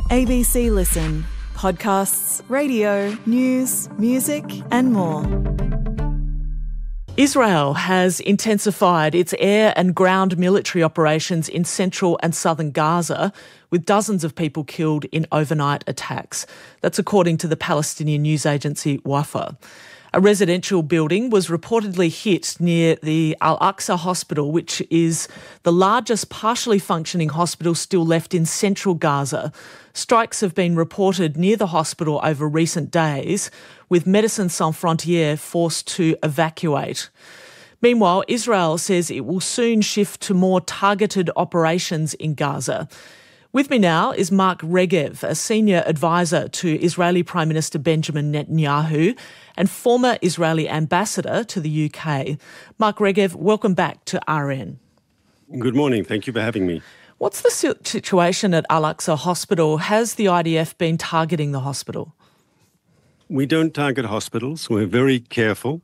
ABC Listen. Podcasts, radio, news, music and more. Israel has intensified its air and ground military operations in central and southern Gaza, with dozens of people killed in overnight attacks. That's according to the Palestinian news agency Wafa. A residential building was reportedly hit near the Al-Aqsa Hospital, which is the largest partially functioning hospital still left in central Gaza. Strikes have been reported near the hospital over recent days, with Médecins Sans Frontières forced to evacuate. Meanwhile, Israel says it will soon shift to more targeted operations in Gaza. With me now is Mark Regev, a senior advisor to Israeli Prime Minister Benjamin Netanyahu and former Israeli ambassador to the UK. Mark Regev, welcome back to RN. Good morning. Thank you for having me. What's the situation at Al-Aqsa Hospital? Has the IDF been targeting the hospital? We don't target hospitals. We're very careful.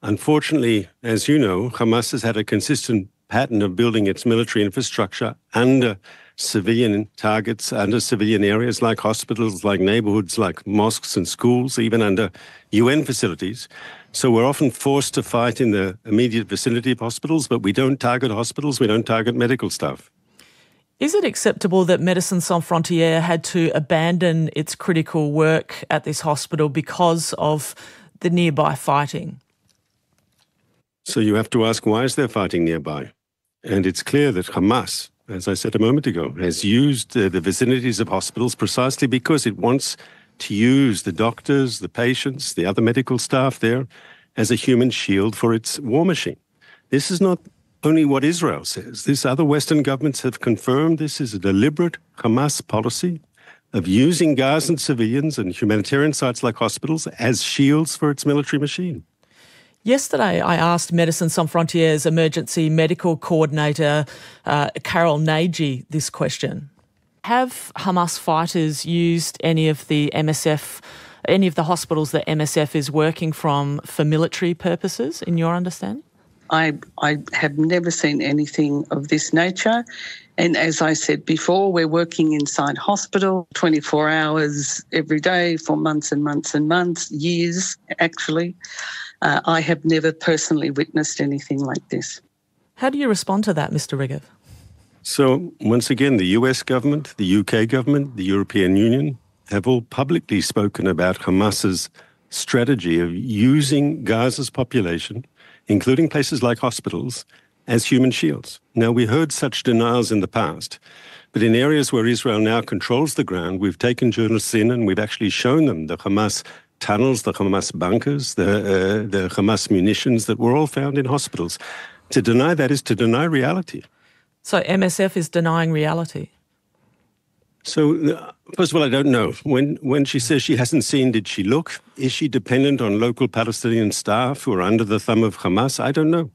Unfortunately, as you know, Hamas has had a consistent pattern of building its military infrastructure under civilian targets, under civilian areas like hospitals, like neighborhoods, like mosques and schools, even under UN facilities. So we're often forced to fight in the immediate vicinity of hospitals, but we don't target hospitals, we don't target medical staff. Is it acceptable that Médecins Sans Frontières had to abandon its critical work at this hospital because of the nearby fighting? So you have to ask, why is there fighting nearby? And it's clear that Hamas, as I said a moment ago, has used the vicinities of hospitals precisely because it wants to use the doctors, the patients, the other medical staff there as a human shield for its war machine. This is not only what Israel says. This other Western governments have confirmed this is a deliberate Hamas policy of using Gazan civilians and humanitarian sites like hospitals as shields for its military machine. Yesterday, I asked Médecins Sans Frontières emergency medical coordinator Carol Nagy this question. Have Hamas fighters used any of the hospitals that MSF is working from for military purposes, in your understanding? I have never seen anything of this nature. And as I said before, we're working inside hospital 24 hours every day for months and months and months, years actually. I have never personally witnessed anything like this. How do you respond to that, Mr. Regev? So, once again, the US government, the UK government, the European Union have all publicly spoken about Hamas's strategy of using Gaza's population, including places like hospitals, as human shields. Now, we heard such denials in the past, but in areas where Israel now controls the ground, we've taken journalists in and we've actually shown them the Hamas tunnels, the Hamas bunkers, the Hamas munitions that were all found in hospitals. To deny that is to deny reality. So MSF is denying reality? So, first of all, I don't know. When she says she hasn't seen, did she look? Is she dependent on local Palestinian staff who are under the thumb of Hamas? I don't know.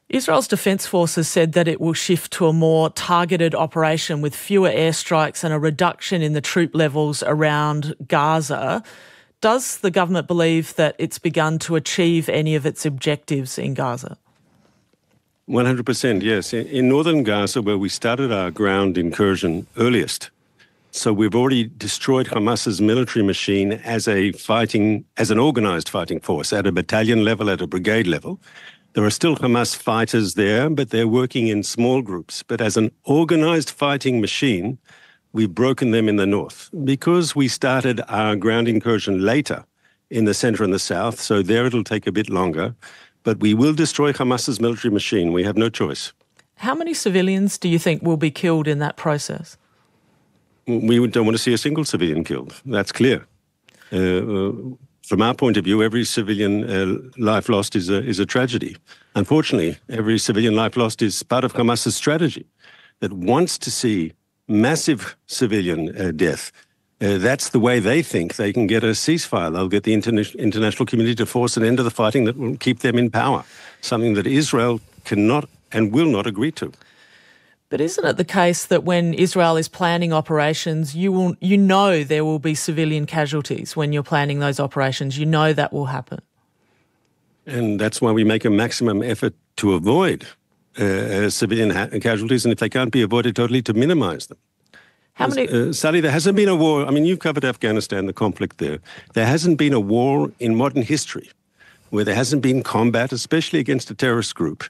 Israel's Defence Forces said that it will shift to a more targeted operation with fewer airstrikes and a reduction in the troop levels around Gaza. Does the government believe that it's begun to achieve any of its objectives in Gaza? 100%, yes. In northern Gaza, where we started our ground incursion earliest, so we've already destroyed Hamas's military machine as an organised fighting force at a battalion level, at a brigade level. There are still Hamas fighters there, but they're working in small groups. But as an organised fighting machine, we've broken them in the north. Because we started our ground incursion later in the centre and the south, so there it'll take a bit longer. But we will destroy Hamas's military machine. We have no choice. How many civilians do you think will be killed in that process? We don't want to see a single civilian killed. That's clear. From our point of view, every civilian life lost is a tragedy. Unfortunately, every civilian life lost is part of Hamas's strategy that wants to see massive civilian death. That's the way they think they can get a ceasefire. They'll get the international community to force an end to the fighting that will keep them in power, something that Israel cannot and will not agree to. But isn't it the case that when Israel is planning operations, you know there will be civilian casualties when you're planning those operations? You know that will happen. And that's why we make a maximum effort to avoid civilian casualties, and if they can't be avoided totally, to minimize them. How many? Sally, there hasn't been a war. I mean, you've covered Afghanistan, the conflict there. There hasn't been a war in modern history where there hasn't been combat, especially against a terrorist group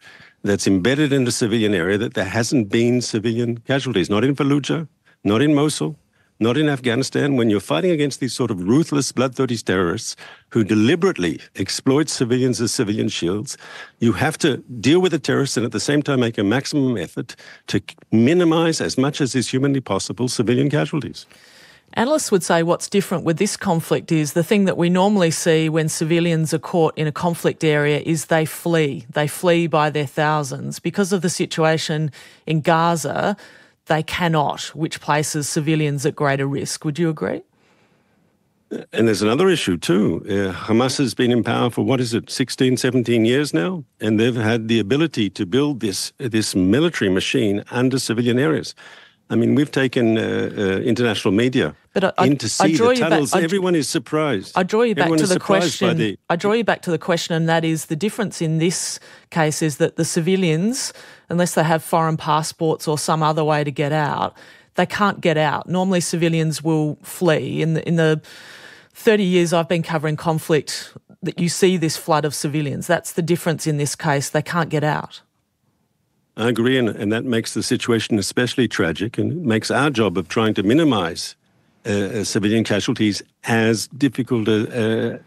that's embedded in the civilian area, that there hasn't been civilian casualties. Not in Fallujah, not in Mosul, not in Afghanistan. When you're fighting against these sort of ruthless, bloodthirsty terrorists who deliberately exploit civilians as civilian shields, you have to deal with the terrorists and at the same time make a maximum effort to minimize, as much as is humanly possible, civilian casualties. Analysts would say what's different with this conflict is the thing that we normally see when civilians are caught in a conflict area is they flee. They flee by their thousands. Because of the situation in Gaza, they cannot, which places civilians at greater risk. Would you agree? And there's another issue too. Hamas has been in power for, 16, 17 years now? And they've had the ability to build this military machine under civilian areas. I mean, we've taken international media in to see the tunnels. Everyone is surprised. I draw you back to the question. I draw you back to the question, and that is the difference in this case is that the civilians, unless they have foreign passports or some other way to get out, they can't get out. Normally, civilians will flee. In the 30 years I've been covering conflict, that you see this flood of civilians. That's the difference in this case. They can't get out. I agree, and that makes the situation especially tragic, and it makes our job of trying to minimize civilian casualties as difficult, as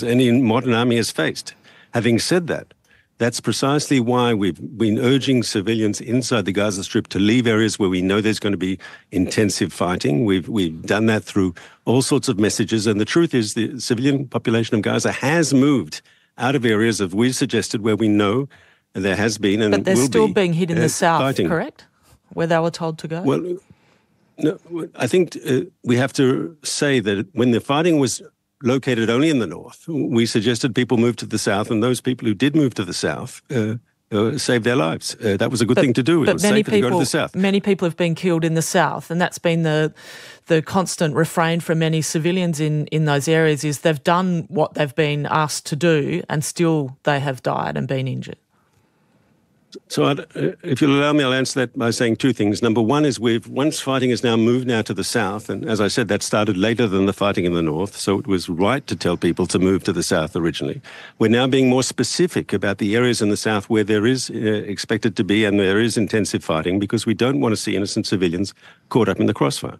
any modern army has faced. Having said that, that's precisely why we've been urging civilians inside the Gaza Strip to leave areas where we know there's going to be intensive fighting. We've done that through all sorts of messages, and the truth is the civilian population of Gaza has moved out of areas that we suggested where we know there has been and will be. But they're still being hit in the south, fighting. Correct? Where they were told to go? Well, no, I think we have to say that when the fighting was located only in the north, we suggested people move to the south, and those people who did move to the south saved their lives. That was a good thing to do. It was safer to go to the south. Many people have been killed in the south, and that's been the constant refrain from many civilians in those areas is they've done what they've been asked to do, and still they have died and been injured. So if you'll allow me, I'll answer that by saying two things. Number one is once fighting has now moved to the south, and as I said, that started later than the fighting in the north, so it was right to tell people to move to the south originally. We're now being more specific about the areas in the south where there is expected to be and there is intensive fighting, because we don't want to see innocent civilians caught up in the crossfire.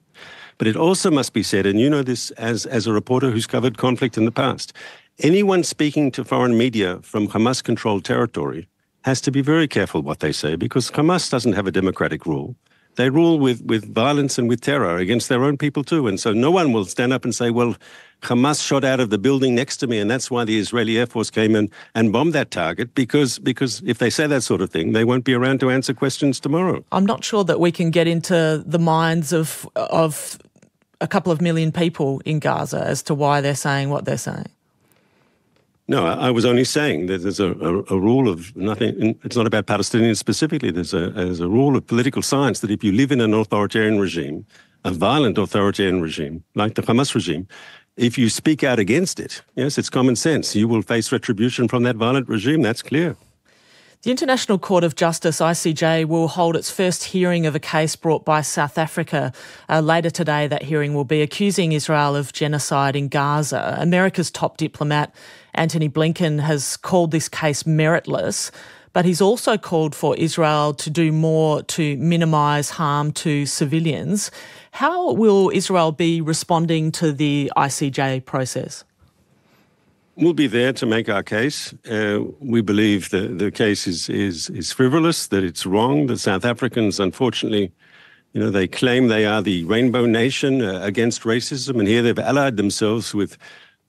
But it also must be said, and you know this as a reporter who's covered conflict in the past, anyone speaking to foreign media from Hamas-controlled territory has to be very careful what they say, because Hamas doesn't have a democratic rule. They rule with violence and with terror against their own people too. And so no one will stand up and say, well, Hamas shot out of the building next to me and that's why the Israeli Air Force came in and bombed that target, because if they say that sort of thing, they won't be around to answer questions tomorrow. I'm not sure that we can get into the minds of a couple of million people in Gaza as to why they're saying what they're saying. No, I was only saying that there's a rule of nothing. It's not about Palestinians specifically. There's a rule of political science that if you live in an authoritarian regime, a violent authoritarian regime, like the Hamas regime, if you speak out against it, yes, it's common sense. You will face retribution from that violent regime. That's clear. The International Court of Justice, ICJ, will hold its first hearing of a case brought by South Africa. Later today, that hearing will be accusing Israel of genocide in Gaza. America's top diplomat, Antony Blinken, has called this case meritless, but he's also called for Israel to do more to minimise harm to civilians. How will Israel be responding to the ICJ process? We'll be there to make our case. We believe the case is frivolous, that it's wrong. The South Africans, unfortunately, they claim they are the rainbow nation against racism, and here they've allied themselves with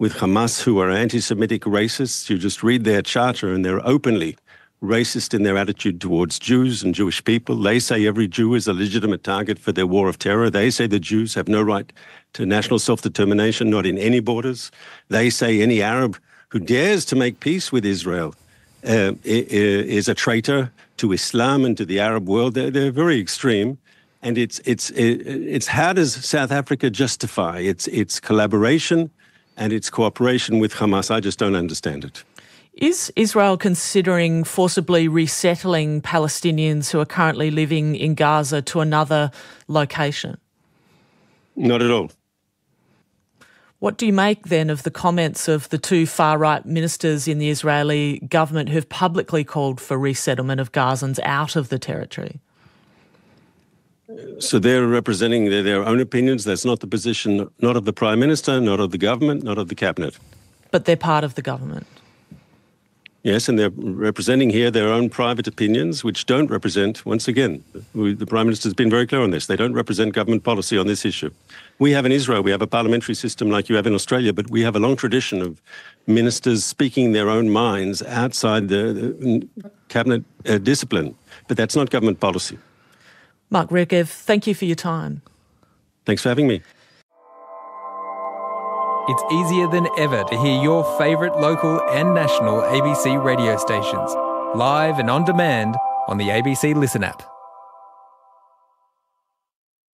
Hamas, who are anti-Semitic racists. You just read their charter, and they're openly racist in their attitude towards Jews and Jewish people. They say every Jew is a legitimate target for their war of terror. They say the Jews have no right to national self-determination, not in any borders. They say any Arab who dares to make peace with Israel is a traitor to Islam and to the Arab world. They're very extreme. And it's how does South Africa justify its collaboration and its cooperation with Hamas? I just don't understand it. Is Israel considering forcibly resettling Palestinians who are currently living in Gaza to another location? Not at all. What do you make then of the comments of the two far-right ministers in the Israeli government who've publicly called for resettlement of Gazans out of the territory? So they're representing their own opinions. That's not the position, not of the Prime Minister, not of the government, not of the Cabinet. But they're part of the government. Yes, and they're representing here their own private opinions, which don't represent, once again, the Prime Minister has been very clear on this, they don't represent government policy on this issue. We have in Israel, we have a parliamentary system like you have in Australia, but we have a long tradition of ministers speaking their own minds outside the cabinet discipline. But that's not government policy. Mark Regev, thank you for your time. Thanks for having me. It's easier than ever to hear your favourite local and national ABC radio stations, live and on demand on the ABC Listen app.